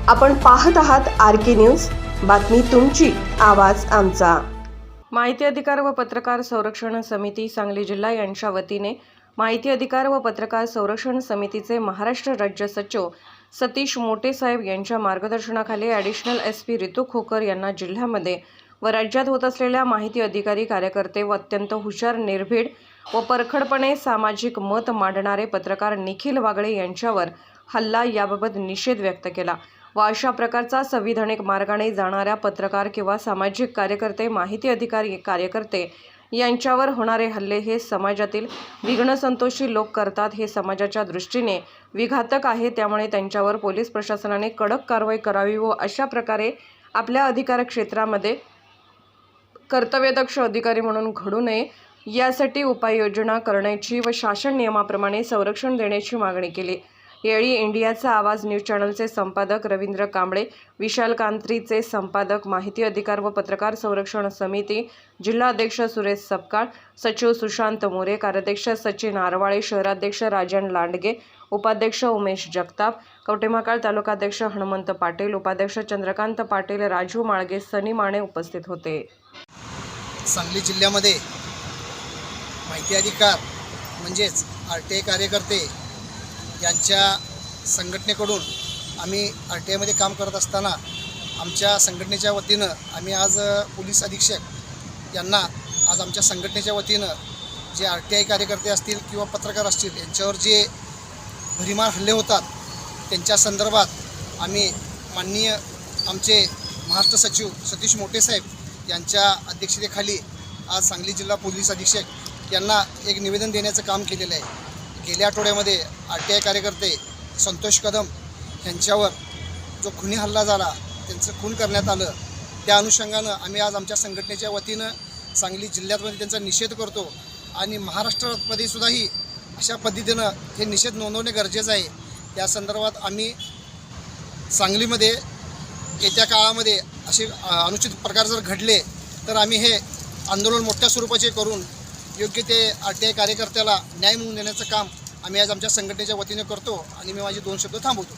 आपण पाहत आहात RK न्यूज, बातमी तुमची, आवाज आमचा। माहिती अधिकार व पत्रकार संरक्षण समिती सांगली जिल्हा यांच्या वतीने माहिती अधिकार व पत्रकार संरक्षण समितीचे महाराष्ट्र राज्य सचिव सतीश मोटे साहेब यांच्या मार्गदर्शनाखाली ॲडिशनल SP रितू खोकर यांना जिल्ह्यामध्ये व राज्यात होत असलेल्या माहिती अधिकारी कार्यकर्ते व अत्यंत हुशार, निर्भीड व परखडपणे सामाजिक मत मांडणारे पत्रकार निखिल वागळे यांच्यावर हल्ला याबाबत निषेध व्यक्त केला व अशा प्रकारचा संविधानिक मार्गाने जाणाऱ्या पत्रकार किंवा सामाजिक कार्यकर्ते, माहिती अधिकारी कार्यकर्ते यांच्यावर होणारे हल्ले हे समाजातील विघ्नसंतोषी लोक करतात, हे समाजाच्या दृष्टीने विघातक आहे। त्यामुळे त्यांच्यावर पोलीस प्रशासनाने कडक कारवाई करावी व अशा प्रकारे आपल्या अधिकार क्षेत्रामध्ये कर्तव्यदक्ष अधिकारी म्हणून घडू नये यासाठी उपाययोजना करण्याची व शासन नियमाप्रमाणे संरक्षण देण्याची मागणी केली। यावेळी इंडियाचा आवाज न्यूज चॅनलचे संपादक रवींद्र कांबळे, विशाल कांत्रीचे संपादक माहिती अधिकार व पत्रकार संरक्षण समिती, जिल्हा अध्यक्ष सुरेश सपकाळ, सचिव सुशांत मोरे, कार्याध्यक्ष सचिन आरवाळे, शहराध्यक्ष राजन लांडगे, उपाध्यक्ष उमेश जगताप, कवटेमहाकाळ तालुकाध्यक्ष हनुमंत पाटील, उपाध्यक्ष चंद्रकांत पाटील, राजू माळगे, सनी माने उपस्थित होते। सांगली जिल्ह्यामध्ये माहिती अधिकार म्हणजेच RTI कार्यकर्ते यांच्या संघटनेकडून आम्ही RTIमध्ये काम करत असताना आमच्या संघटनेच्या वतीनं आम्ही आज पोलीस अधीक्षक यांना आज आमच्या संघटनेच्या वतीनं जे RTI कार्यकर्ते असतील किंवा पत्रकार असतील यांच्यावर जे भडीमार हल्ले होतात त्यांच्या संदर्भात आम्ही माननीय आमचे महाराष्ट्र सचिव सतीश मोटे साहेब यांच्या अध्यक्षतेखाली आज सांगली जिल्हा पोलीस अधीक्षक यांना एक निवेदन देण्याचं काम केलेलं आहे। गेल्या आठवड्यामध्ये RTI कार्यकर्ते संतोष कदम यांच्यावर जो खुनी हल्ला झाला, त्यांचं खून करण्यात आलं, त्या अनुषंगानं आम्ही आज आमच्या संघटनेच्या वतीनं सांगली जिल्ह्यामध्ये त्यांचा निषेध करतो आणि महाराष्ट्रामध्ये सुद्धाही अशा पद्धतीनं हे निषेध नोंदवणे गरजेचं आहे। त्या संदर्भात आम्ही सांगलीमध्ये येत्या काळामध्ये असे अनुचित प्रकार जर घडले तर आम्ही हे आंदोलन मोठ्या स्वरूपाचे करून योग्य ते RTI कार्यकर्त्याला न्याय मिळवून देण्याचं काम आम्ही आज आमच्या संघटनेच्या वतीने करतो आणि मी माझे 2 शब्द थांबवतो।